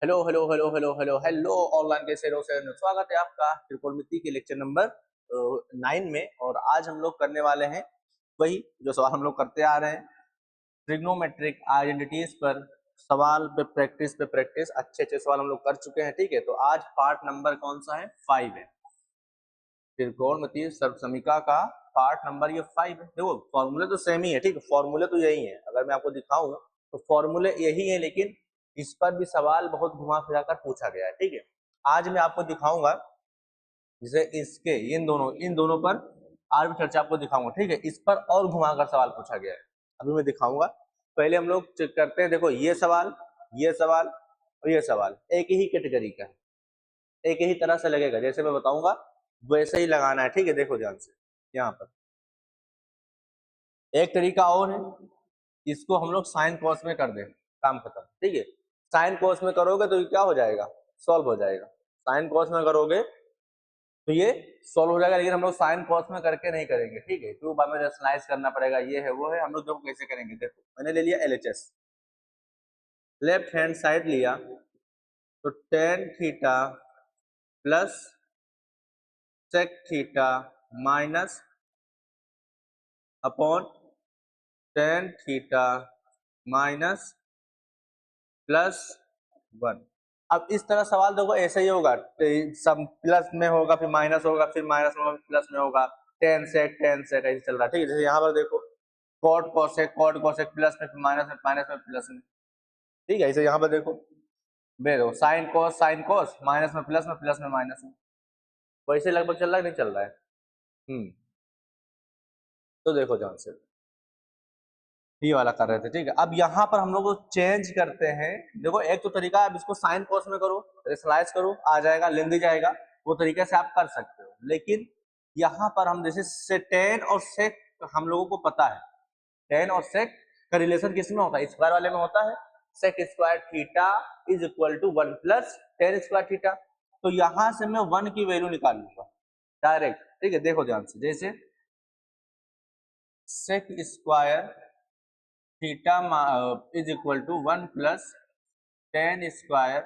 Hello hello hello hello hello hello online के शेरों से स्वागत है आपका त्रिकोणमिति के लेक्चर नंबर 9 में। और आज हम लोग करने वाले हैं वही जो सवाल हम लोग करते आ रहे हैं, ट्रिग्नोमेट्रिक आइडेंटिटीज पर सवाल पे प्रैक्टिस अच्छे अच्छे सवाल हम लोग कर चुके हैं। ठीक है, तो आज पार्ट नंबर कौन सा है? 5 है। त्रिकोणमिति सर्वसमीका का पार्ट नंबर ये 5 है। देखो फॉर्मूले तो सेम ही है, ठीक है, फॉर्मूले तो यही है। अगर मैं आपको दिखाऊं तो फॉर्मूले यही है, लेकिन इस पर भी सवाल बहुत घुमा फिरा कर पूछा गया है। ठीक है, आज मैं आपको दिखाऊंगा जैसे इसके इन दोनों पर आज भी चर्चा आपको दिखाऊंगा। ठीक है, इस पर और घुमाकर सवाल पूछा गया है, अभी मैं दिखाऊंगा। पहले हम लोग चेक करते हैं। देखो ये सवाल और ये सवाल एक ही कैटेगरी का है, एक ही तरह से लगेगा। जैसे मैं बताऊंगा वैसे ही लगाना है। ठीक है, देखो ध्यान से। यहाँ पर एक तरीका और है, इसको हम लोग साइन कॉस में कर दें, काम खत्म। ठीक है, साइन कॉस में करोगे तो ये क्या हो जाएगा? सॉल्व हो जाएगा। साइन कॉस में करोगे तो ये सॉल्व हो जाएगा, लेकिन हम लोग साइन कॉस में करके नहीं करेंगे। ठीक है, क्योंकि बाद में रेशनलाइज करना पड़ेगा, ये है वो है। हम लोग देखो कैसे करेंगे। देखो मैंने ले लिया LHS, लेफ्ट हैंड साइड लिया तो tan theta plus sec theta minus upon tan theta minus plus 1। अब इस तरह सवाल देखो ऐसे ही होगा, सब प्लस में होगा फिर माइनस होगा फिर माइनस में होगा प्लस में होगा, टेन सेक ऐसे चल रहा है। ठीक है, जैसे यहाँ पर देखो कॉट कॉसेक प्लस में फिर माइनस में प्लस में। ठीक है, ऐसे यहाँ पर देखो देखो साइन कॉस माइनस में प्लस में माइनस में, वैसे लगभग चल रहा है, नहीं चल रहा है। तो देखो ध्यान से ये वाला कर रहे थे। ठीक है, अब यहाँ पर हम लोग चेंज करते हैं। देखो एक तो तरीका, आप इसको साइन कॉस में करो, रेशनलाइज करो, आ जाएगा, लेंदी जाएगा, वो तरीके से आप कर सकते हो। लेकिन यहाँ पर हम जैसे टेन और सेक हम लोगों को पता है, टेन और सेक का रिलेशन किसमें होता है? स्क्वायर वाले में होता है। Sec square theta is equal to 1 plus tan square theta. तो यहाँ से मैं 1 की वैल्यू निकाल लूंगा डायरेक्ट। ठीक है, देखो ध्यान से, जैसे sec square theta is equal to 1 plus tan square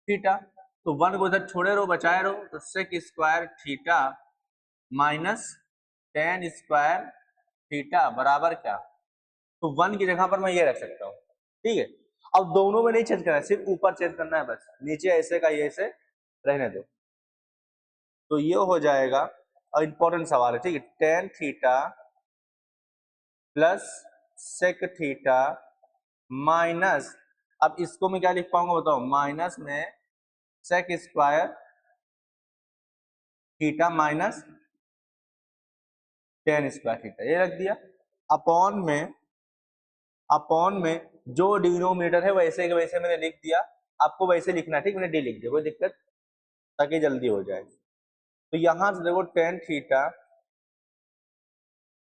theta. तो 1 को इधर छोड़े रहो, बचाए रहो, तो sec square theta minus tan square theta बराबर क्या? तो 1 की जगह पर मैं ये रख सकता हूँ। ठीक है, अब दोनों में नहीं चेंज करना है, सिर्फ ऊपर चेंज करना है बस, नीचे ऐसे का ये ऐसे रहने दो। तो ये हो जाएगा, और इंपॉर्टेंट सवाल है। ठीक है, tan theta plus sec theta minus, अब इसको मैं क्या लिख पाऊंगा बताओ? माइनस में sec square theta minus tan square theta, ये रख दिया। अपॉन में जो डिनोमिनेटर है वैसे के वैसे मैंने लिख दिया। आपको वैसे लिखना है, ठीक, मैंने डी लिख दिया, कोई दिक्कत, ताकि जल्दी हो जाए। तो यहां से देखो टेन थीटा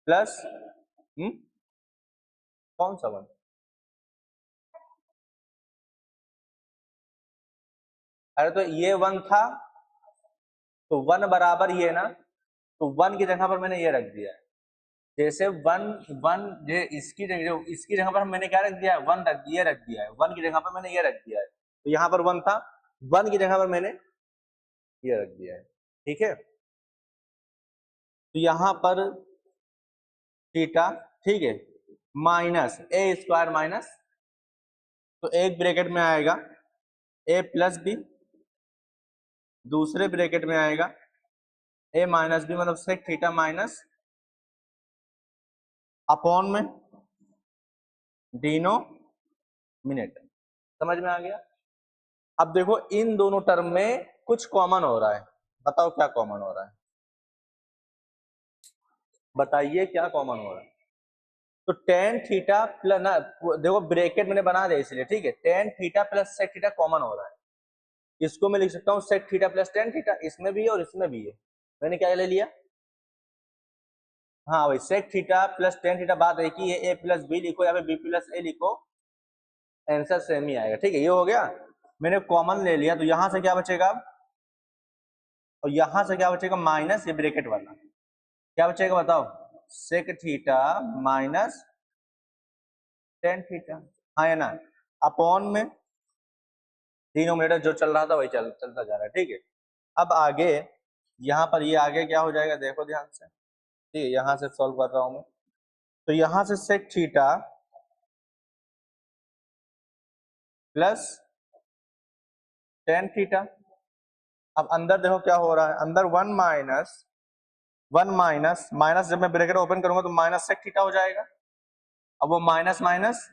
प्लस कौन सा 1? अरे तो ये 1 था, तो 1 बराबर ये ना, तो 1 की जगह पर मैंने ये रख दिया है। जैसे वन वन ये इसकी जगह पर मैंने क्या रख दिया है? 1 रख दिया है। 1 की जगह पर मैंने ये रख दिया है, तो यहाँ पर 1 था, 1 की जगह पर मैंने ये रख दिया है। ठीक है, तो यहाँ पर थीटा, ठीक है, माइनस ए स्क्वायर माइनस, तो एक ब्रैकेट में आएगा ए प्लस बी, दूसरे ब्रैकेट में आएगा ए माइनस बी, मतलब सेक थीटा माइनस अपॉन में डिनोमिनेटर। समझ में आ गया? अब देखो इन दोनों टर्म में कुछ कॉमन हो रहा है, बताओ क्या कॉमन हो रहा है? बताइए क्या कॉमन हो रहा है? तो टेन थीटा प्लस ना, देखो ब्रैकेट मैंने बना दिया इसलिए। ठीक है, tan theta plus sec theta common हो रहा है। इसको मैं लिख सकता हूँ sec theta plus tan theta, इसमें भी है और इसमें भी है। मैंने क्या ले लिया? हाँ भाई, sec theta plus tan theta, बात एक ही है। ए प्लस बी लिखो या फिर बी प्लस ए लिखो, आंसर सेम ही आएगा। ठीक है, ये हो गया, मैंने कॉमन ले लिया। तो यहां से क्या बचेगा अब? और यहां से क्या बचेगा? माइनस ये ब्रैकेट वाला क्या बचेगा बताओ? Sec theta minus tan theta, हाँ है ना, अपॉन में डिनोमिनेटर जो चल रहा था वही चलता जा रहा है, ठीक है। अब आगे यहाँ पर ये आगे क्या हो जाएगा, देखो ध्यान से, ठीक है, यहाँ से सॉल्व कर रहा हूं मैं। तो यहाँ से sec theta plus tan theta. अब अंदर देखो क्या हो रहा है, अंदर वन माइनस माइनस, जब मैं ब्रैकेट ओपन करूंगा तो माइनस सेक थीटा हो जाएगा। अब वो minus minus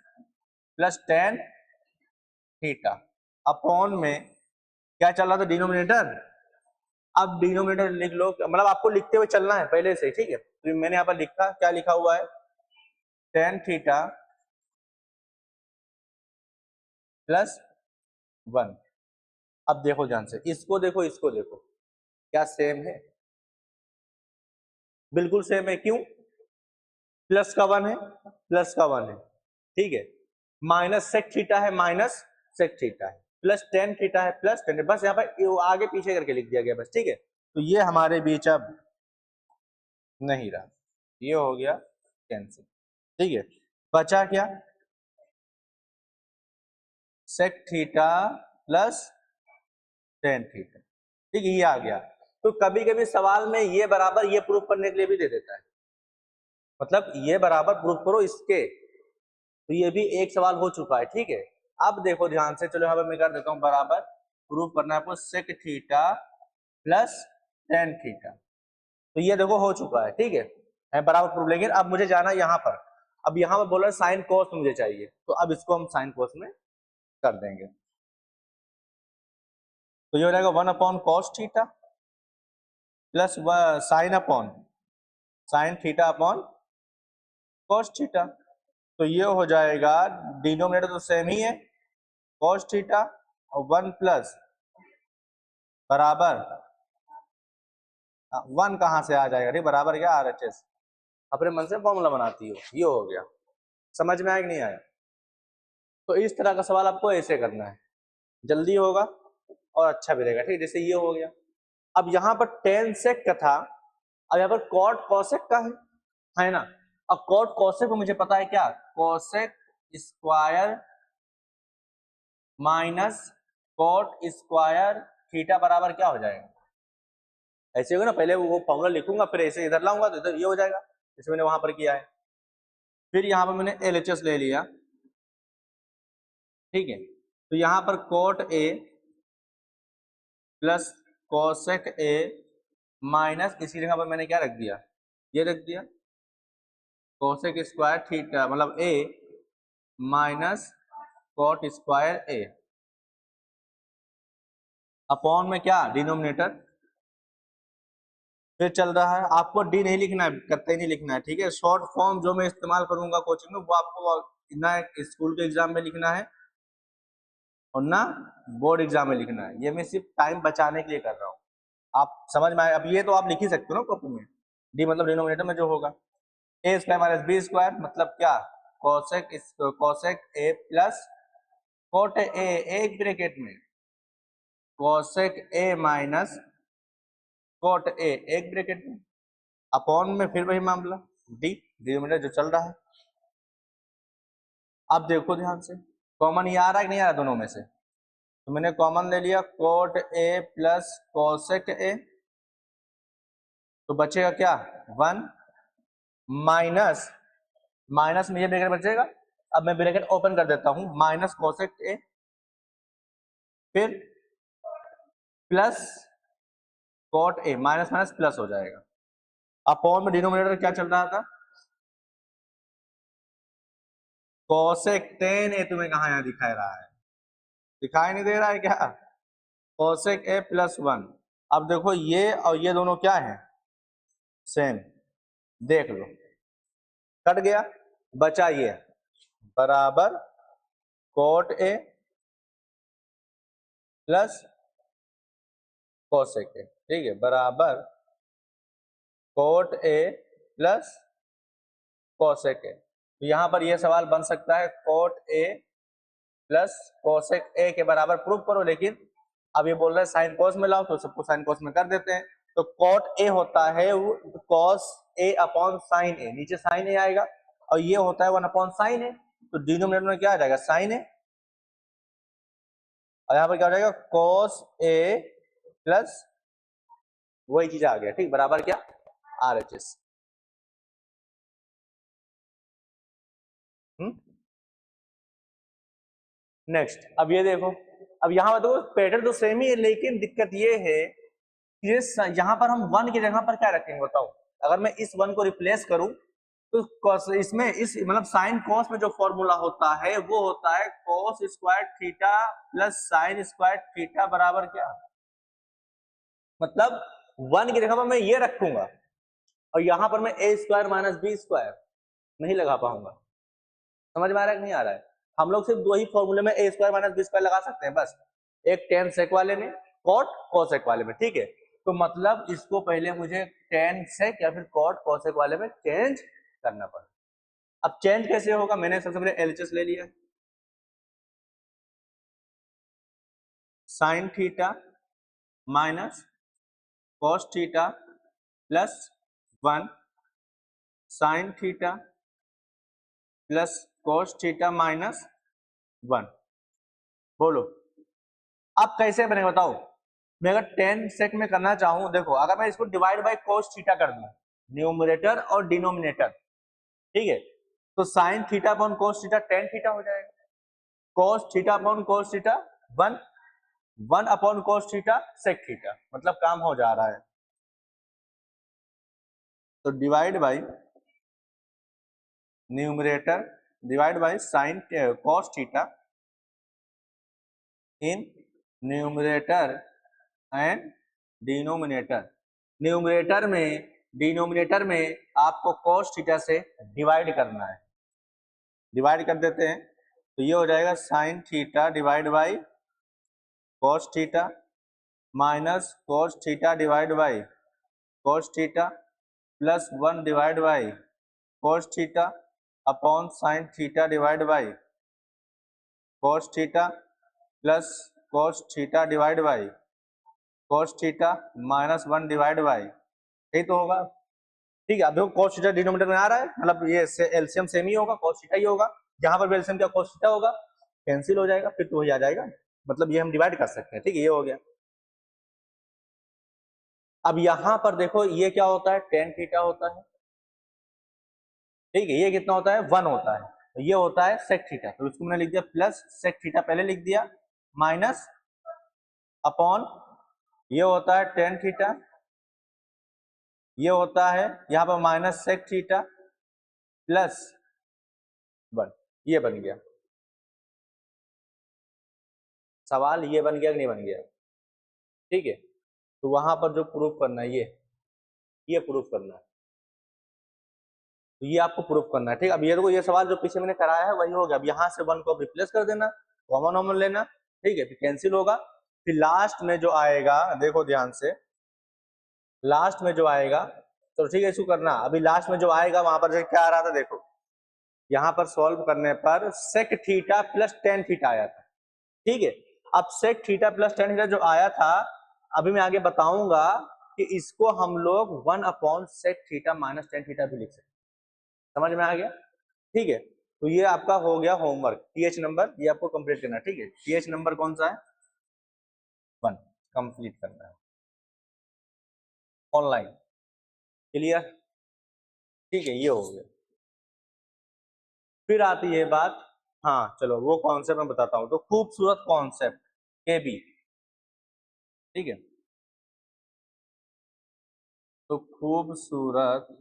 plus tan theta upon में क्या चल रहा था, डिनोमिनेटर। अब डिनोमिनेटर लिख लो, मतलब आपको लिखते हुए चलना है पहले से, ठीक है। तो मैंने यहाँ पर लिखा, क्या लिखा हुआ है, टेन थीटा प्लस वन। अब देखो ध्यान से, इसको देखो इसको देखो, क्या सेम है, बिल्कुल सेम है। क्यों, प्लस का वन है, प्लस का वन है, ठीक है। माइनस सेक थीटा है, माइनस सेक थीटा है, प्लस टेन थीटा है, प्लस टेन, बस यहाँ पर आगे पीछे करके लिख दिया गया बस, ठीक है। तो ये हमारे बीच अब नहीं रहा, ये हो गया कैंसिल, ठीक है। बचा क्या, sec theta plus tan theta, ठीक है, ये आ गया। तो कभी कभी सवाल में ये बराबर ये प्रूफ करने के लिए भी दे देता है, मतलब ये बराबर प्रूफ करो इसके, तो ये भी एक सवाल हो चुका है, ठीक है। अब देखो ध्यान से, चलो यहाँ पर मैं कर देता हूँ बराबर, प्रूफ करना है आपको sec theta plus tan theta, तो ये देखो हो चुका है, ठीक है बराबर प्रूफ। लेकिन अब मुझे जाना यहाँ पर, अब यहाँ पर बोल रहा है साइन कोस मुझे चाहिए, तो अब इसको हम साइन कोस में कर देंगे। तो ये हो जाएगा one upon cos theta plus sine theta upon cos theta. तो ये हो जाएगा, डिनोमिनेटर तो सेम ही है, कॉस थीटा, और वन प्लस बराबर वन कहां से आ जाएगा, बराबर क्या RHS, अपने मन से फॉर्मूला बनाती हो, ये हो गया। समझ में आया कि नहीं आया। तो इस तरह का सवाल आपको ऐसे करना है, जल्दी होगा और अच्छा भी रहेगा, ठीक है। जैसे ये हो गया, अब यहाँ पर टेन सेक का था, अब यहाँ पर कॉट कॉसेक का है ना। अब कॉट कॉसेक को मुझे पता है क्या, cosec square minus cot square theta बराबर क्या हो जाएगा, ऐसे होगा ना, पहले वो फॉर्मूला लिखूंगा फिर ऐसे इधर लाऊंगा तो इधर ये हो जाएगा, जैसे मैंने वहां पर किया है। फिर यहाँ पर मैंने LHS ले लिया, ठीक है। तो यहाँ पर cot A plus cosec A minus, इसी जगह पर मैंने क्या रख दिया, ये रख दिया कोसेक स्क्वायर थीटा, मतलब ए माइनस कॉट स्क्वायर ए अपॉन में क्या, डिनोमिनेटर। फिर चल रहा है, आपको डी नहीं लिखना है, कतई नहीं लिखना है, ठीक है। शॉर्ट फॉर्म जो मैं इस्तेमाल करूंगा कोचिंग में, वो आपको ना स्कूल के एग्जाम में लिखना है और ना बोर्ड एग्जाम में लिखना है। ये मैं सिर्फ टाइम बचाने के लिए कर रहा हूँ, आप समझ में आए। अब ये तो आप लिख ही सकते हो ना कॉपी में, डी मतलब डिनोमिनेटर में जो होगा, A square minus B square, मतलब क्या, cosec A plus cot A, एक ब्रैकेट में cosec A minus cot A, एक ब्रैकेट में, अपॉन में फिर वही मामला, डी डिनोमिनेटर जो चल रहा है। अब देखो ध्यान से, कॉमन ये आ रहा है कि नहीं आ रहा दोनों में से, तो मैंने कॉमन ले लिया cot A plus cosec A, तो बचेगा क्या, वन माइनस माइनस में ये ब्रैकेट बचेगा। अब मैं ब्रैकेट ओपन कर देता हूं, माइनस कॉसेक ए फिर plus cot A, minus minus plus हो जाएगा। अपॉन में डिनोमिनेटर क्या चल रहा था, कॉसेक टेन ए, तुम्हें कहा यहाँ दिखाई रहा है, दिखाई नहीं दे रहा है क्या, कॉसेक ए प्लस वन। अब देखो ये और ये दोनों क्या है, सेम, देख लो कट गया, बचा ये बराबर cot A plus cosec A, ठीक है, बराबर cot A plus cosec A. तो यहां पर यह सवाल बन सकता है, cot A plus cosec A के बराबर प्रूव करो, लेकिन अब ये बोल रहे हैं साइन कॉस में लाओ, तो सबको साइन कॉस में कर देते हैं। तो कॉट ए होता है कॉस ए अपॉन साइन ए, नीचे साइन ए आएगा, और ये होता है वन अपॉन साइन ए, तो डिनोमिनेटर में क्या आ जाएगा, साइन ए। और यहाँ पर क्या हो जाएगा, cos A प्लस वही चीज आ गया, ठीक, बराबर क्या, RHS। नेक्स्ट, अब ये देखो, अब यहाँ पर देखो पैटर्न तो सेम ही है, लेकिन दिक्कत ये है कि यहाँ पर हम 1 की जगह पर क्या रखेंगे बताओ। अगर मैं इस 1 को रिप्लेस करूं तो cos, इसमें इस मतलब साइन कॉस में जो फॉर्मूला होता है वो होता है cos square theta plus sine square theta बराबर क्या, मतलब 1 की जगह पर मैं ये रखूंगा और यहाँ पर मैं a square minus B square नहीं लगा पाऊंगा। समझ में आ रहा है कि नहीं आ रहा है। हम लोग सिर्फ दो ही फॉर्मूले में a square minus B square लगा सकते हैं बस, एक tan सेक वाले में, कॉट कोसेक वाले में, ठीक है। तो मतलब इसको पहले मुझे tan सेक या फिर कॉट कोसेक वाले में चेंज करना पड़ा। अब चेंज कैसे होगा, मैंने सबसे पहले एलएचएस ले लिया, sine theta minus cos theta plus 1 sine theta plus cos theta minus 1। बोलो अब कैसे बनेगा बताओ। मैं अगर 10 सेक में करना चाहूं, देखो अगर मैं इसको डिवाइड बाय cos थीटा कर दूं, न्यूमरेटर और डिनोमिनेटर, ठीक है, तो sine theta upon cos theta tan theta हो जाएगा, cos theta upon cos theta 1 1 upon cos theta sec theta, मतलब काम हो जा रहा है। तो divide by numerator divide by sine cos theta in numerator and denominator. Denominator में आपको cos थीटा से डिवाइड करना है, डिवाइड कर देते हैं तो ये हो जाएगा sine theta divide by cos theta minus cos theta divide by cos theta plus 1 divide by cos theta upon sine theta divide by cos theta plus cos theta divide by cos theta minus 1 divide by, यही तो होगा, ठीक है। अब देखो cos theta denominator में आ रहा है, मतलब ये एलसीएम सेम ही होगा, cos थीटा ही होगा, यहाँ पर एलसीएम क्या cos थीटा होगा, कैंसिल हो जाएगा, फिर तो वही आ जाएगा, मतलब ये हम डिवाइड कर सकते हैं, ठीक है, ये हो गया। अब यहाँ पर देखो ये क्या होता है, tan थीटा होता है, ठीक है, ये कितना होता है 1 होता है, तो ये होता है sec थीटा, तो इसको मैंने लिख दिया प्लस sec थीटा पहले लिख दिया माइनस अपॉन ये होता है tan थीटा, ये होता है यहाँ पर माइनस sec थीटा प्लस 1, ये बन गया। सवाल ये बन गया कि नहीं बन गया, ठीक है। तो वहां पर जो प्रूफ करना है ये प्रूफ करना है, तो ये आपको प्रूफ करना है, ठीक। अब ये देखो ये सवाल जो पीछे मैंने कराया है वही हो गया। अब यहाँ से 1 को रिप्लेस कर देना, कॉमन कॉमन लेना, ठीक है, फिर कैंसिल होगा, फिर लास्ट में जो आएगा देखो ध्यान से, लास्ट में जो आएगा तो ठीक है इसको करना। अभी लास्ट में जो आएगा वहां पर क्या आ रहा था देखो, यहाँ पर सॉल्व करने पर sec theta plus tan theta आया था, ठीक है। अब sec theta plus tan theta जो आया था, अभी मैं आगे बताऊंगा कि इसको हम लोग 1 upon sec theta minus tan theta भी लिख सकते, समझ में आ गया, ठीक है। तो ये आपका हो गया होमवर्क, टीएच नंबर ये आपको कंप्लीट करना है, ठीक है। टीएच नंबर कौन सा है, 1 कंप्लीट करना है ऑनलाइन, क्लियर, ठीक है, ये हो गया। फिर आती है बात, हाँ चलो वो कॉन्सेप्ट मैं बताता हूँ, तो खूबसूरत कॉन्सेप्ट के बी, ठीक है। तो खूबसूरत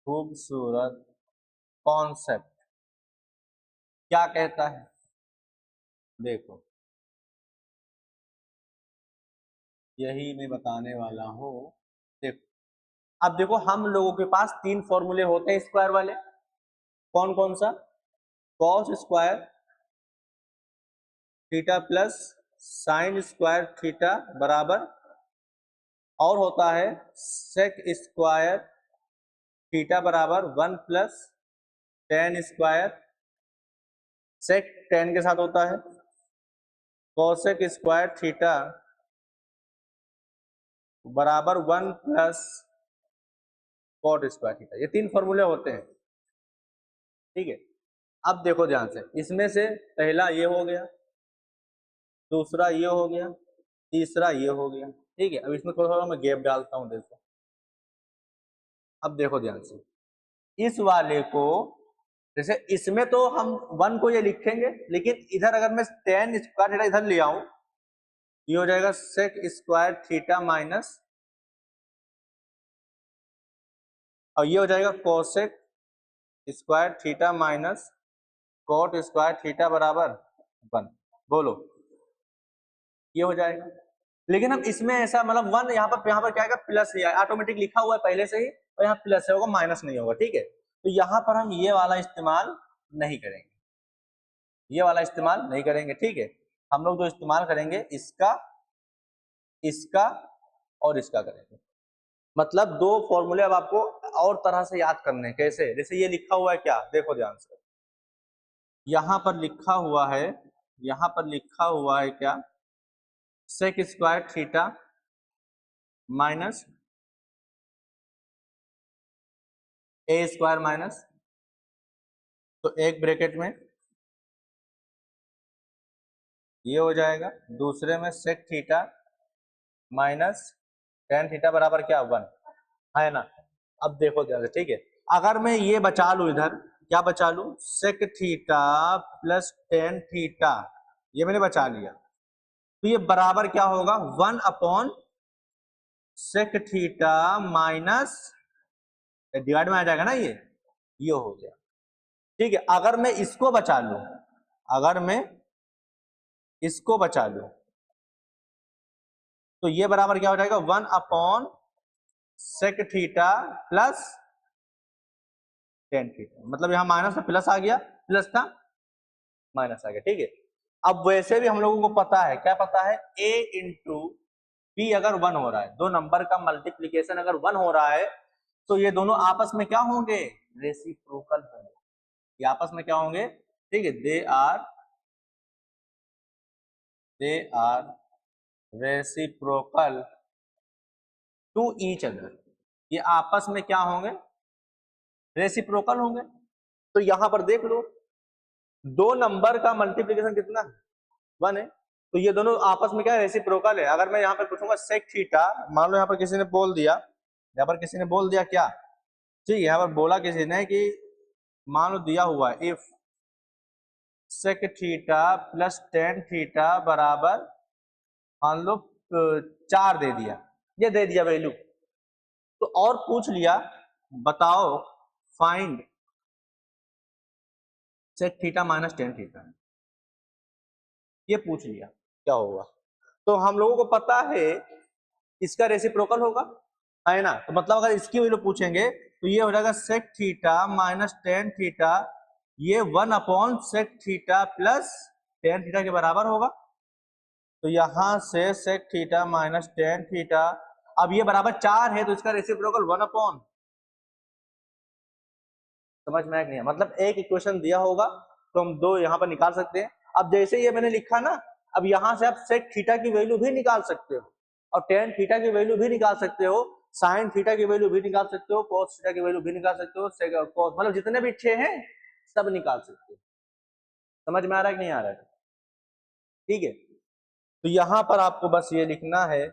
खूबसूरत कॉन्सेप्ट क्या कहता है, देखो यही मैं बताने वाला हूं। देखो अब देखो हम लोगों के पास 3 फॉर्मूले होते हैं स्क्वायर वाले, कौन कौन सा, cos square theta plus sine square theta बराबर, और होता है सेक स्क्वायर थीटा बराबर 1 प्लस tan स्क्वायर, सेक tan के साथ होता है कोसेक स्क्वायर थीटा बराबर 1 प्लस कॉट स्क्वायर थीटा, ये 3 फॉर्मूले होते हैं। ठीक है। अब देखो ध्यान से, इसमें से पहला ये हो गया, दूसरा ये हो गया, तीसरा ये हो गया, ठीक है। अब इसमें थोड़ा थोड़ा मैं गैप डालता हूं, देखो। अब देखो ध्यान से, इस वाले को, जैसे इसमें तो हम 1 को ये लिखेंगे, लेकिन इधर अगर मैं tan स्क्वायर थीटा इधर ले आऊं, ये हो जाएगा sec स्क्वायर थीटा माइनस, और ये हो जाएगा cosec square theta minus cot square theta बराबर 1। बोलो, ये हो जाएगा। लेकिन हम इसमें ऐसा मतलब 1 यहाँ पर क्या है, प्लस ही ऑटोमेटिक लिखा हुआ है पहले से ही, और यहाँ प्लस होगा, माइनस नहीं होगा, ठीक है। तो यहाँ पर हम ये वाला इस्तेमाल नहीं करेंगे, ये वाला इस्तेमाल नहीं करेंगे, ठीक है। हम लोग जो इस्तेमाल करेंगे, इसका, इसका और इसका करेंगे। मतलब दो फॉर्मूले अब आपको और तरह से याद करने हैं। कैसे? जैसे ये लिखा हुआ है क्या, देखो ध्यान से, यहां पर लिखा हुआ है, यहां पर लिखा हुआ है क्या, sec square theta minus A square minus, तो एक ब्रैकेट में ये हो जाएगा, दूसरे में sec theta minus tan theta बराबर क्या, 1, है ना। अब देखो ध्यान से, ठीक है। अगर मैं ये बचा लू, इधर क्या बचा लू, sec theta plus tan theta, ये मैंने बचा लिया, तो ये बराबर क्या होगा, 1 upon sec theta minus, divide में आ जाएगा ना ये हो गया, ठीक है। अगर मैं इसको बचा लू, अगर मैं इसको बचा लू, तो ये बराबर क्या हो जाएगा, 1 upon sec theta plus tan theta. मतलब यहां माइनस था, प्लस आ गया, प्लस था माइनस आ गया, ठीक है। अब वैसे भी हम लोगों को पता है, क्या पता है, a इंटू बी अगर 1 हो रहा है, दो नंबर का मल्टीप्लीकेशन अगर 1 हो रहा है, तो ये दोनों आपस में क्या होंगे, रेसिप्रोकल होंगे। ये आपस में क्या होंगे, ठीक है, they are reciprocal to each other. ये आपस में क्या होंगे, रेसिप्रोकल होंगे। तो यहां पर देख लो, दो नंबर का मल्टीप्लीकेशन कितना, 1 है, तो ये दोनों आपस में क्या, रेसिप्रोकल है। अगर मैं यहाँ पर पूछूंगा सेक थीटा, मान लो यहाँ पर किसी ने बोल दिया, यहाँ पर किसी ने बोल दिया क्या, ठीक है, यहाँ पर बोला किसी ने कि मान लो दिया हुआ है, if sec theta plus tan theta बराबर, मान लो 4 दे दिया, ये दे दिया वैल्यू, तो और पूछ लिया, बताओ find sec theta minus tan theta, ये पूछ लिया, क्या होगा। तो हम लोगों को पता है इसका रेसिप्रोकल होगा, है ना। तो मतलब अगर इसकी वैल्यू पूछेंगे, तो ये हो जाएगा sec theta minus tan theta, ये 1 upon sec theta plus tan theta के बराबर होगा। तो यहां से sec theta minus tan theta, अब ये बराबर 4 है, तो इसका रेसिप्रोकल 1 अपॉन, समझ में आया कि नहीं? मतलब एक इक्वेशन दिया होगा तो हम दो यहाँ पर निकाल सकते हैं। अब जैसे ये मैंने लिखा ना, अब यहाँ से आप सेक थीटा की वैल्यू भी निकाल सकते हो, और टेन थीटा की वैल्यू भी निकाल सकते हो, साइन थीटा की वैल्यू भी निकाल सकते हो, कोस थीटा की वैल्यू भी निकाल सकते हो, मतलब जितने भी छह हैं सब निकाल सकते हो। समझ में आ रहा है कि नहीं आ रहा है? ठीक है। तो यहाँ पर आपको बस ये लिखना है,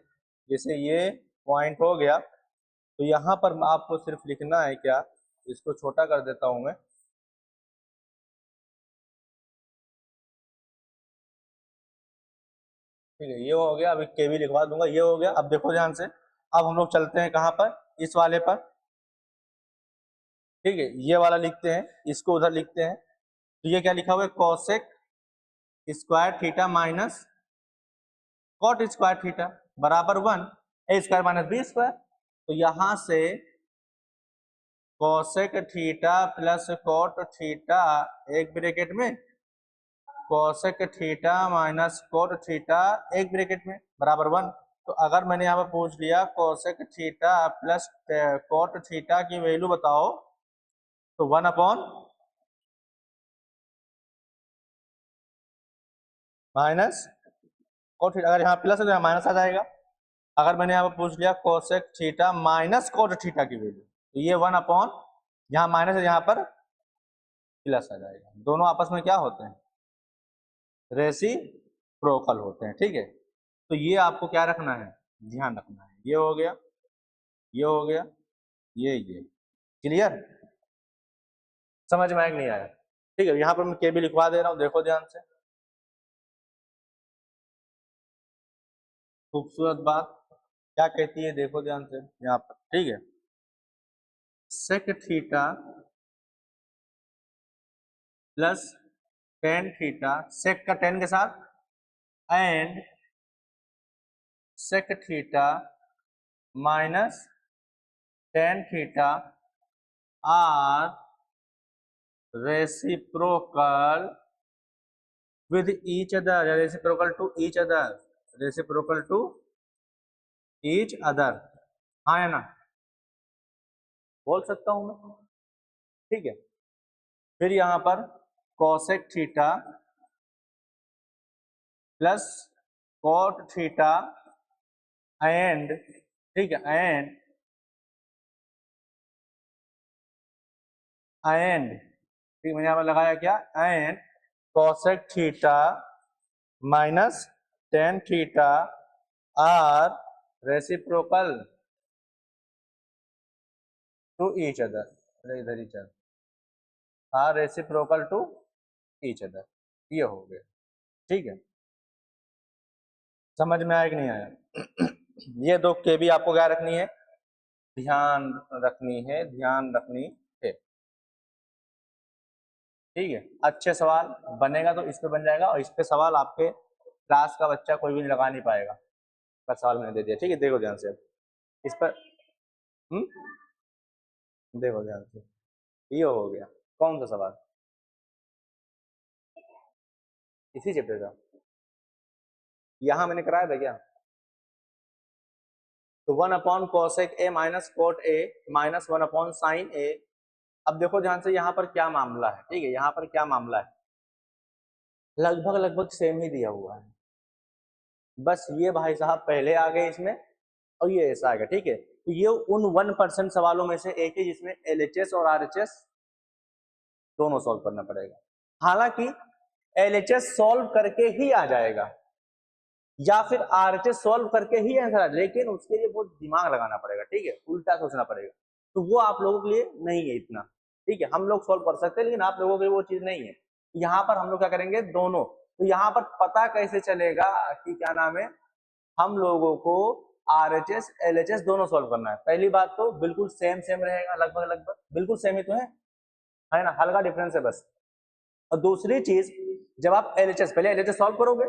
जैसे ये पॉइंट हो गया, तो यहाँ पर आपको सिर्फ लिखना है क्या, इसको छोटा कर देता हूं मैं, ठीक है, ये हो गया। अभी के भी लिखवा दूंगा, ये हो गया। अब देखो ध्यान से, अब हम लोग चलते हैं कहाँ पर, इस वाले पर, ठीक है, ये वाला लिखते हैं, इसको उधर लिखते हैं। तो ये क्या लिखा हुआ है, cosec square theta minus cot square theta बराबर 1, A square minus B square. तो यहां से cosec theta plus cot theta, एक ब्रैकेट में, cosec theta minus cot theta, एक ब्रैकेट में, बराबर 1। तो अगर मैंने यहाँ पर पूछ लिया cosec theta plus cot theta की वैल्यू बताओ, तो 1 अपॉन माइनस कोट थीटा, अगर यहाँ प्लस है तो यहाँ माइनस आ जाएगा। अगर मैंने यहाँ पर पूछ लिया cosec theta minus cot theta की वैल्यू, तो ये 1 अपॉन, यहाँ माइनस है, यहाँ पर प्लस आ जाएगा। दोनों आपस में क्या होते हैं, रेसिप्रोकल होते हैं, ठीक है। तो ये आपको क्या रखना है, ध्यान रखना है। ये हो गया, ये हो गया, ये क्लियर, समझ में आया कि नहीं आया? ठीक है, यहाँ पर मैं के भी लिखवा दे रहा हूँ, देखो ध्यान से, खूबसूरत बात क्या कहती है, देखो ध्यान से यहाँ पर, ठीक है। Sec theta plus tan theta, sec का टेन के साथ, and sec theta minus tan theta are reciprocal with each other, reciprocal to each other, reciprocal to each other, हाँ है ना, बोल सकता हूं मैं, ठीक है। फिर यहां पर cosec theta plus cot theta and, ठीक है, एंड ठीक, मैंने यहां पर लगाया क्या, and cosec theta minus tan theta are reciprocal to each other, इधर ही चल, are reciprocal to each other, ये हो गया, ठीक है। समझ में आया कि नहीं आया? ये दो के भी आपको क्या रखनी है, ध्यान रखनी है, ध्यान रखनी है, ठीक है। अच्छे सवाल बनेगा तो इस पे बन जाएगा, और इस पे सवाल आपके क्लास का बच्चा कोई भी लगा नहीं पाएगा, बस सवाल मैंने दे दिया, ठीक है। देखो ध्यान से इस पर, देखो ध्यान से, ये हो गया कौन सा सवाल, इसी चैप्टर का, यहां मैंने कराया था क्या, तो 1 upon cosec A minus cot A minus 1 upon sine A. अब देखो ध्यान से यहाँ पर क्या मामला है, ठीक है, यहाँ पर क्या मामला है, लगभग लगभग सेम ही दिया हुआ है, बस ये भाई साहब पहले आ गए इसमें और ये ऐसा आ गया, ठीक है। तो ये उन 1% सवालों में से एक है जिसमें एलएचएस और आरएचएस दोनों सॉल्व करना पड़ेगा। हालांकि एलएचएस सॉल्व करके ही आ जाएगा या फिर आरएचएस सॉल्व करके ही आंसर आ जाएगा, लेकिन उसके लिए बहुत दिमाग लगाना पड़ेगा, ठीक है, उल्टा सोचना पड़ेगा, तो वो आप लोगों के लिए नहीं है इतना, ठीक है। हम लोग सॉल्व कर सकते हैं लेकिन आप लोगों के लिए वो चीज नहीं है। यहाँ पर हम लोग क्या करेंगे, दोनों, तो यहाँ पर पता कैसे चलेगा कि क्या नाम है, हम लोगों को आरएचएस एलएचएस दोनों सॉल्व करना है। पहली बात तो बिल्कुल सेम सेम रहेगा, लगभग लगभग बिल्कुल सेम ही तो है ना, हल्का डिफरेंस है बस। और दूसरी चीज, जब आप एलएचएस, पहले एलएचएस सॉल्व करोगे,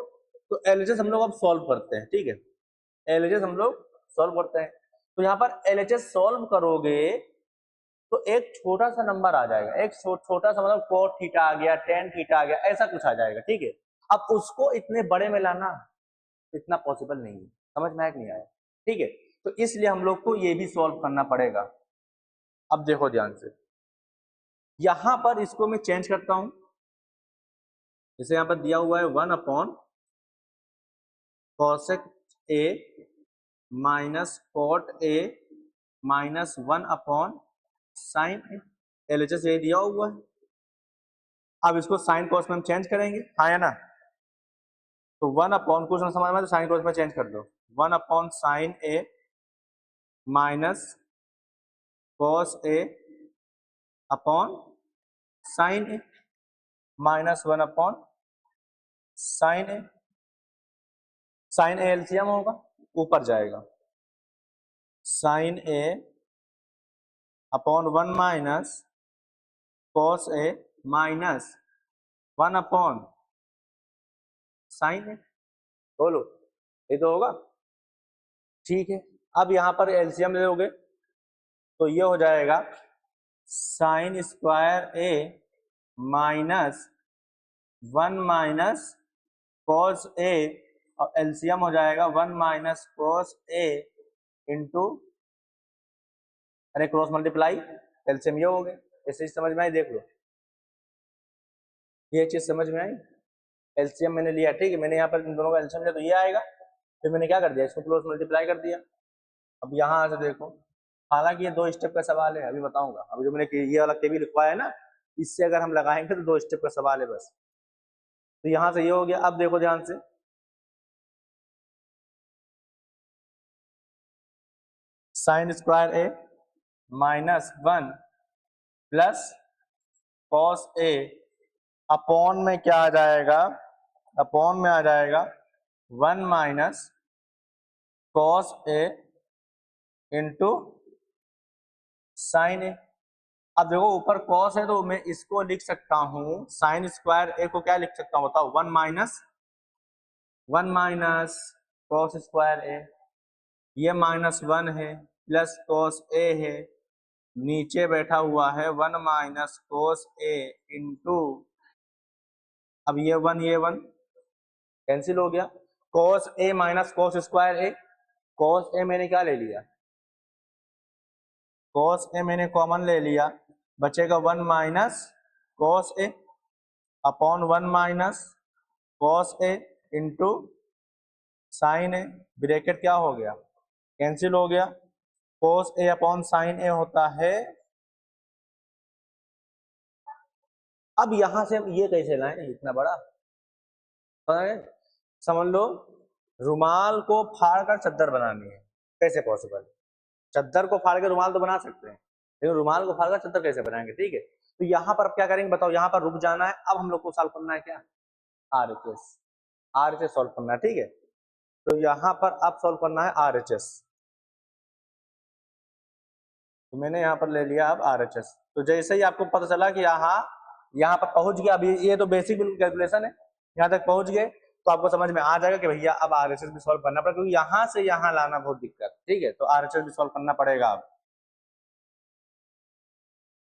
तो एलएचएस हम लोग अब सॉल्व करते हैं, ठीक है, एलएचएस हम लोग सॉल्व करते हैं। तो यहाँ पर एलएचएस सॉल्व करोगे तो एक छोटा सा नंबर आ जाएगा, एक छोटा सा, मतलब कोट थीटा आ गया, टेन थीटा आ गया, ऐसा कुछ आ जाएगा, ठीक है। अब उसको इतने बड़े में लाना इतना पॉसिबल नहीं है, समझ में आया कि नहीं आया, ठीक है। तो इसलिए हम लोग को ये भी सॉल्व करना पड़ेगा। अब देखो ध्यान से, यहां पर इसको मैं चेंज करता हूं, जैसे यहां पर दिया हुआ है 1 upon cosec A minus cot A minus 1 upon sine A, LHS यही दिया हुआ है। अब इसको साइन कॉस में हम चेंज करेंगे, हाँ या ना, तो 1 अपॉन, कुछ ना समझ में तो साइन कॉस में चेंज कर दो, 1 upon sine A minus cos A upon sine A minus 1 upon sine A, sine A LCM होगा, ऊपर जाएगा, sine A upon 1 minus cos A minus 1 upon sine A, बोलो ये तो होगा, ठीक है। अब यहां पर एलसीएम ले लोगे तो ये हो जाएगा साइन स्क्वायर ए माइनस 1 माइनस कॉस ए, और एलसीएम हो जाएगा 1 माइनस कॉस ए इंटू, अरे क्रॉस मल्टीप्लाई, एलसीएम ये हो गए, ऐसे समझ में आई, देख लो ये चीज समझ में आई, एलसीएम मैंने लिया, ठीक है, मैंने यहाँ पर इन दोनों का एलसीएम लिया तो ये आएगा, फिर मैंने क्या कर दिया, इसको क्रॉस मल्टीप्लाई कर दिया। अब यहाँ से देखो, हालांकि ये 2 स्टेप का सवाल है, अभी बताऊंगा, अभी जो मैंने ये वाला के भी लिखवाया है ना, इससे अगर हम लगाएंगे तो 2 स्टेप का सवाल है बस। तो यहां से ये हो गया। अब देखो ध्यान से, sine square A -1 plus cos A upon में क्या आ जाएगा, अपॉन में आ जाएगा 1 minus cos A into sine A. अब देखो ऊपर कॉस है तो मैं इसको लिख सकता हूं, साइन स्क्वायर ए को क्या लिख सकता हूं बताओ, 1 माइनस कॉस स्क्वायर ए, ये -1 है प्लस कॉस ए है, नीचे बैठा हुआ है 1 माइनस कोस ए इंटू, अब ये 1 कैंसिल हो गया, कोस ए माइनस कोस स्क्वायर ए, कोस ए मैंने क्या ले लिया, कोस ए मैंने कॉमन ले लिया, बचेगा 1 माइनस कोस ए अपॉन 1 माइनस कोस ए इंटू साइन ए, ब्रैकेट क्या हो गया, कैंसिल हो गया, कोस ए अपॉन साइन ए होता है। अब यहां से हम ये कैसे लाएं इतना बड़ा, समझ लो रुमाल को फाड़ कर चद्दर बनानी है, कैसे पॉसिबल, चद्दर को फाड़ के रुमाल तो बना सकते हैं लेकिन रुमाल को फाड़ कर चद्दर कैसे बनाएंगे, ठीक है। तो यहाँ पर अब क्या करेंगे बताओ, यहाँ पर रुक जाना है। अब हम लोग को सॉल्व करना है क्या, आरएचएस, आरएचएस सॉल्व करना है, ठीक है। तो यहाँ पर अब सॉल्व करना है आरएचएस, तो मैंने यहाँ पर ले लिया अब आरएचएस। तो जैसे ही आपको पता चला कि यहाँ पर पहुंच गया, अभी ये तो बेसिक बिल्कुल कैलकुलेशन है, यहाँ तक पहुंच गए तो आपको समझ में आ जाएगा कि भैया अब आरएचएस भी सॉल्व करना पड़ेगा, क्योंकि यहाँ से यहाँ लाना बहुत दिक्कत, ठीक है। तो आरएचएस भी सॉल्व करना पड़ेगा अब।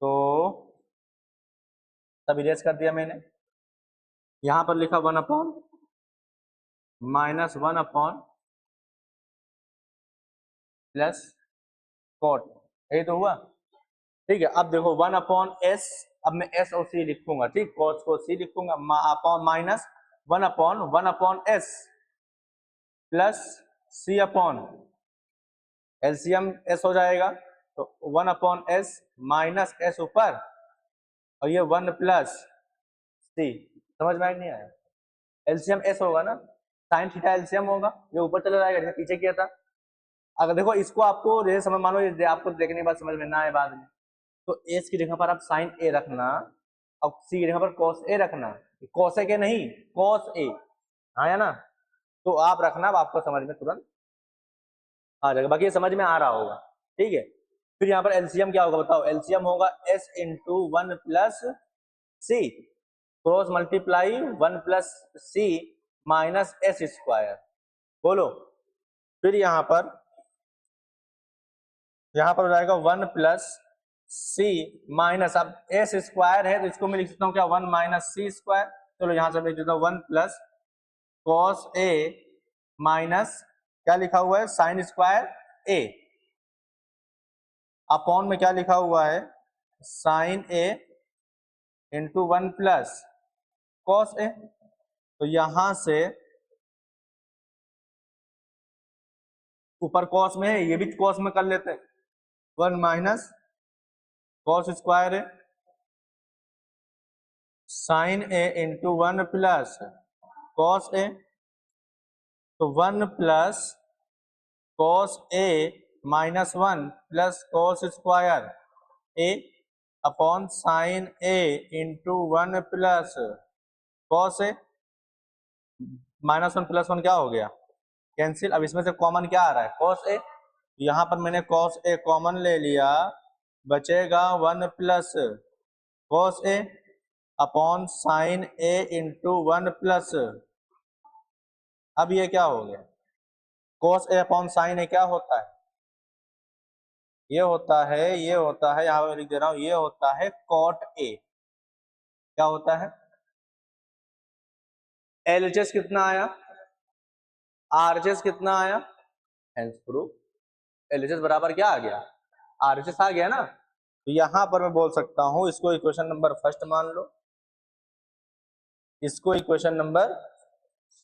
तो सब इरेज कर दिया मैंने, यहाँ पर लिखा 1 अपॉन -1 अपॉन प्लस कॉट, यही तो हुआ, ठीक है। अब देखो 1 अपॉन एस, अब मैं एस और सी लिखूंगा, ठीक, कॉस को सी लिखूंगा, upon minus 1 upon S plus C upon LCM S हो जाएगा, तो 1 अपॉन एस माइनस एस ऊपर और ये 1 प्लस सी, समझ में नहीं आया, एलसीएम एस होगा ना, साइन थीटा एलसीएम होगा, ये ऊपर चला जाएगा जैसे पीछे किया था। अगर देखो इसको आपको जैसे समझ, मान लो आपको देखने के बाद समझ में ना आए बाद में, तो एस की जगह पर आप साइन ए रखना और सी की जगह पर कॉस ए रखना, कॉस ए के नहीं कॉस ए, हाँ या ना, तो आप रखना, अब आपको समझ में तुरंत आ जाएगा, बाकी ये समझ में आ रहा होगा, ठीक है। फिर यहाँ पर एलसीएम क्या होगा बताओ, एलसीएम होगा एस इंटू 1 प्लस सी, क्रॉस मल्टीप्लाई 1 प्लस सी माइनस एस स्क्वायर, बोलो। फिर यहाँ पर हो जाएगा 1 प्लस सी माइनस, अब एस स्क्वायर है तो इसको मैं लिख सकता हूँ क्या, 1 माइनस सी स्क्वायर, चलो यहाँ से लिख देता हूँ 1 प्लस कॉस ए माइनस क्या लिखा हुआ है साइन स्क्वायर ए, अपॉन में क्या लिखा हुआ है sign A into 1 plus cos A, तो यहां से ऊपर कॉस में है, ये भी कॉस में कर लेते हैं, 1 minus cos square A sine A into 1 plus cos A, तो 1 plus cos A -1 plus cos square A upon sine A into 1 plus cos A, -1 + 1 क्या हो गया कैंसिल। अब इसमें से कॉमन क्या आ रहा है कॉस ए, यहाँ पर मैंने कॉस ए कॉमन ले लिया, बचेगा 1 plus cos A upon sine A into 1 plus, अब ये क्या हो गया कॉस ए अपॉन साइन ए क्या होता है, ये होता है यहाँ पर लिख दे रहा हूं, ये होता है कॉट ए, क्या होता है, एलएचएस कितना आया, आरएचएस कितना आया, हेंस प्रूफ एलएचएस बराबर क्या आ गया, आरएचएस आ गया ना। तो यहां पर मैं बोल सकता हूं इसको इक्वेशन नंबर फर्स्ट मान लो, इसको इक्वेशन नंबर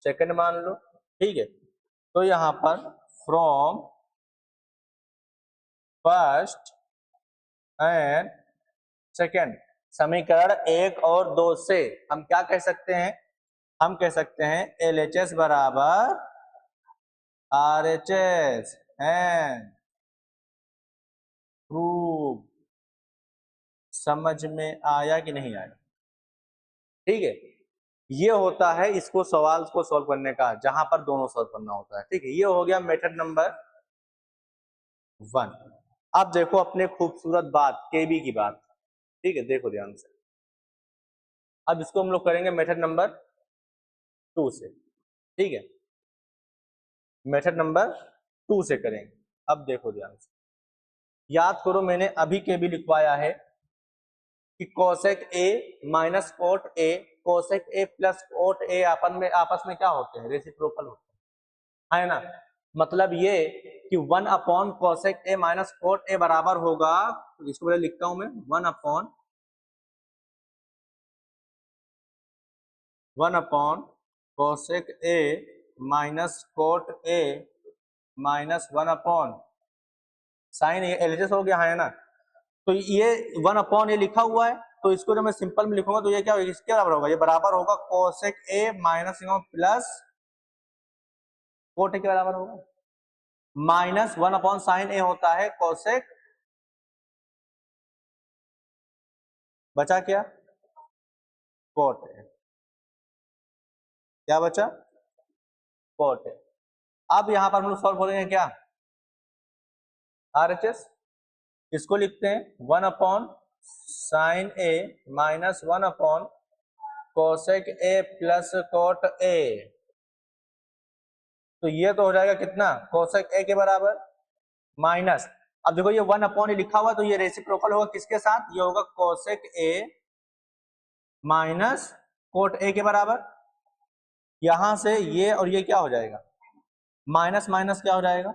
सेकंड मान लो, ठीक है। तो यहां पर फ्रॉम फर्स्ट एंड सेकंड समीकरण 1 और 2 से हम क्या कह सकते हैं, हम कह सकते हैं LHS बराबर RHS एंड प्रूव। समझ में आया कि नहीं आया? ठीक है, ये होता है इसको सवाल को सॉल्व करने का, जहां पर दोनों सॉल्व करना होता है। ठीक है, ये हो गया मेथड नंबर 1। अब देखो अपने खूबसूरत बात केबी की बात। ठीक है, देखो ध्यान से। अब इसको हम लोग करेंगे मेथड नंबर 2 से। ठीक है, मेथड नंबर 2 से करेंगे। अब देखो ध्यान से, याद करो मैंने अभी केबी लिखवाया है कि cosec A minus cot A, cosec A plus cot A आपस में क्या होते हैं, रेसिप्रोकल होते हैं, है ना। मतलब ये कि 1 upon cosec A minus cot ए बराबर होगा, तो इसको पहले लिखता हूं मैं, 1 upon cosec A minus cot A minus 1 upon sine A. LHS हो गया, है ना। तो ये 1 अपॉन ए लिखा हुआ है, तो इसको जब मैं सिंपल में लिखूंगा तो ये क्या होगा, इसके बराबर होगा, ये बराबर होगा cosec A minus plus cot A के बराबर होगा, माइनस 1 अपॉन साइन ए होता है कोसेक, बचा क्या, कोट ए, क्या बचा, कोट ए। अब यहां पर हम लोग सॉल्व करेंगे क्या, आरएचएस। इसको लिखते हैं 1 upon sine A minus 1 upon cosec A plus cot A. तो ये तो हो जाएगा कितना, कोसेक ए के बराबर, माइनस, अब देखो ये 1 अपॉन ए लिखा हुआ, तो ये रेसिप्रोकल होगा किसके साथ, ये होगा कोसेक ए माइनस कोट ए के बराबर। यहां से ये और ये क्या हो जाएगा, माइनस माइनस क्या हो जाएगा,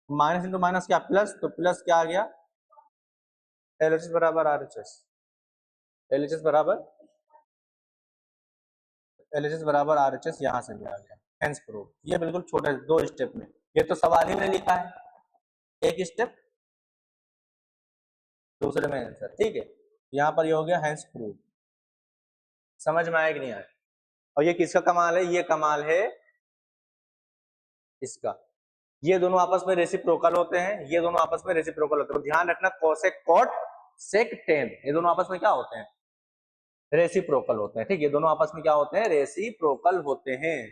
माइनस इंटू माइनस क्या प्लस, तो प्लस क्या आ गया, एलएचएस बराबर आरएचएस, एलएचएस बराबर आरएचएस, यहां से भी आ गया, हेंस प्रूव। ये बिल्कुल छोटे 2 स्टेप में, ये तो सवाल ही में लिखा है, एक स्टेप दूसरे में आंसर। ठीक है, यहां पर ये हो गया हेंस प्रूव। समझ में आया कि नहीं आया? और ये किसका कमाल है, ये कमाल है इसका। ये दोनों आपस में रेसिप्रोकल होते हैं, ये दोनों आपस में रेसिप्रोकल होते हैं, तो ध्यान रखना कोसेक कॉट सेक टेन, ये दोनों आपस में क्या होते हैं, रेसिप्रोकल होते हैं। ठीक, ये दोनों आपस में क्या होते हैं, रेसिप्रोकल होते हैं।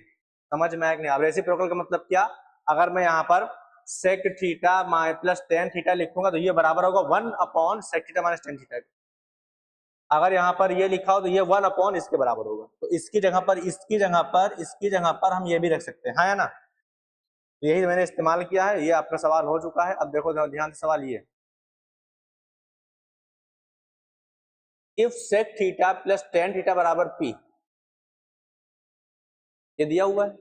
समझ में आया कि नहीं? अब रेसिप्रोकल का मतलब क्या, अगर मैं यहाँ पर sec theta plus tan theta लिखूंगा तो ये बराबर होगा 1 upon sec theta minus tan theta. अगर यहाँ पर ये लिखा हो तो ये 1 अपॉन इसके बराबर होगा, तो इसकी जगह पर हम ये भी रख सकते हैं, है ना। तो यही मैंने इस्तेमाल किया है, ये आपका सवाल हो चुका है। अब देखो ध्यान से सवाल, ये if sec theta plus tan theta बराबर पी, ये दिया हुआ है,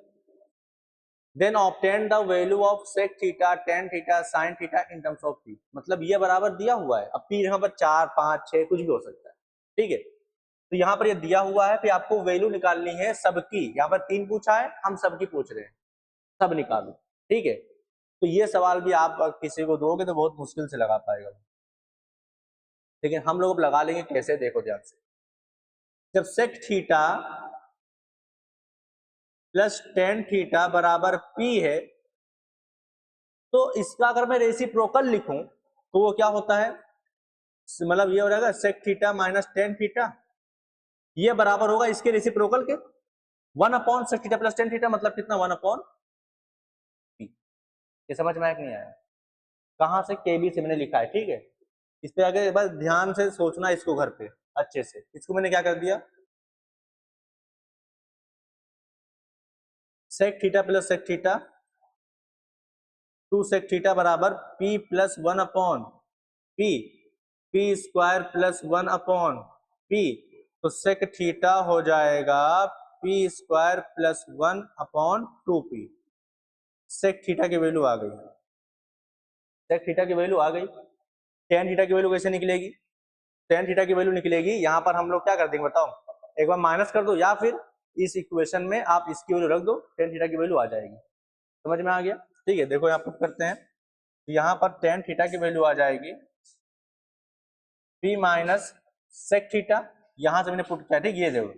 then obtain the value of sec theta tan theta sine theta in terms of P. मतलब ये बराबर दिया हुआ है, अब पी यहाँ पर 4 5 6 कुछ भी हो सकता है। ठीक है, तो यहाँ पर ये दिया हुआ है, फिर आपको वैल्यू निकालनी है सबकी। यहाँ पर 3 पूछा है, हम सबकी पूछ रहे हैं, सब निकालो। ठीक है, तो ये सवाल भी आप किसी को दोगे तो बहुत मुश्किल से लगा पाएगा, लेकिन हम लोग अब लगा लेंगे कैसे, देखो ध्यान से। जब sec theta plus tan theta बराबर पी है, तो इसका अगर मैं रेसिप्रोकल लिखूं तो वो क्या होता है, मतलब ये हो जाएगा sec theta minus tan theta, ये बराबर होगा इसके रेसिप्रोकल के 1 upon sec theta plus tan theta, मतलब कितना, 1 अपॉन पी। ये समझ में आया कि नहीं आया? कहां से, केबी से मैंने लिखा है। ठीक है, इस पे आगे बस ध्यान से सोचना इसको घर पे अच्छे से। इसको मैंने क्या कर दिया, sec theta plus sec theta, 2 sec theta बराबर P plus 1 upon P, P square plus 1 upon P, तो सेक थीटा हो जाएगा P square plus 1 upon 2p। Sec theta की वैल्यू आ गई, सेक थीटा की वैल्यू आ गई। टेन थीटा की वैल्यू कैसे निकलेगी, टेन थीटा की वैल्यू निकलेगी, यहाँ पर हम लोग क्या कर देंगे बताओ, एक बार माइनस कर दो, या फिर इस इक्वेशन में आप इसकी वैल्यू रख दो, टेन थीटा की वैल्यू आ जाएगी। समझ में आ गया? ठीक है, देखो यहाँ पर करते हैं, यहाँ पर टेन थीटा की वैल्यू आ जाएगी पी माइनस सेक थीटा, यहां से मैंने पुट किया, ठीक, ये देखो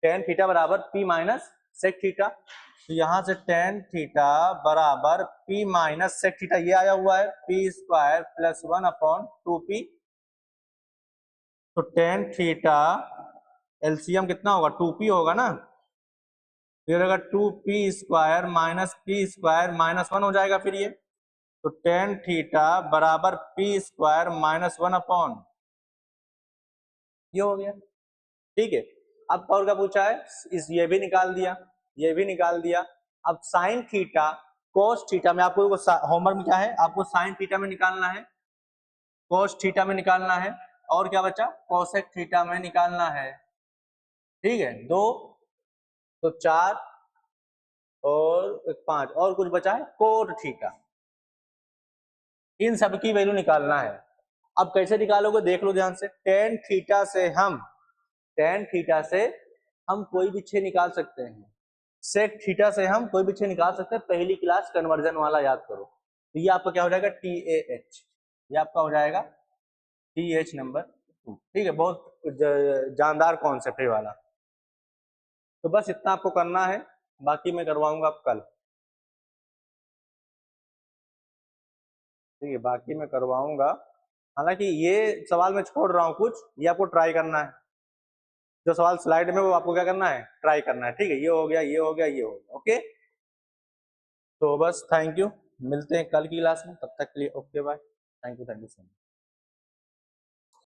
टेन थीटा बराबर पी माइनस सेक थीटा, तो यहां से टेन थीटा बराबर पी माइनस सेक थीटा, ये आया हुआ है पी स्क्वायर प्लस 1/2p, तो टेन थीटा एलसीएम कितना होगा 2p होगा ना, फिर अगर 2p square minus P square minus 1 हो जाएगा फिर ये, तो टेन थीटा बराबर पी स्क्वायर माइनस 1/, ये हो गया, ठीक है। अब और क्या पूछा है, इस ये भी निकाल दिया, ये भी निकाल दिया। अब साइन थीटा कोस थीटा में, आपको होमवर्क में क्या है, आपको साइन थीटा में निकालना है, कोस थीटा में निकालना है, और क्या बचा, कोसेक थीटा में निकालना है, ठीक है। दो तो चार और 5, और कुछ बचा है कोट थीटा, इन सब की वैल्यू निकालना है। अब कैसे निकालोगे देख लो ध्यान से, टेन थीटा से हम कोई भी छह निकाल सकते हैं, सेक थीटा से हम कोई भी छह निकाल सकते हैं, पहली क्लास कन्वर्जन वाला याद करो, तो ये आपका क्या हो जाएगा TAH, ये आपका हो जाएगा TH नंबर 2, ठीक है। बहुत जानदार कॉन्सेप्ट है वाला, तो बस इतना आपको करना है, बाकी मैं करवाऊंगा आप कल, ठीक है, बाकी मैं करवाऊंगा। हालांकि ये सवाल मैं छोड़ रहा हूँ कुछ, ये आपको ट्राई करना है, जो सवाल स्लाइड में वो आपको क्या करना है, ट्राई करना है, ठीक है। ये हो गया, ये हो गया, ये हो गया, ओके। तो बस थैंक यू, मिलते हैं कल की क्लास में, तब तक के लिए okay bye, thank you so much.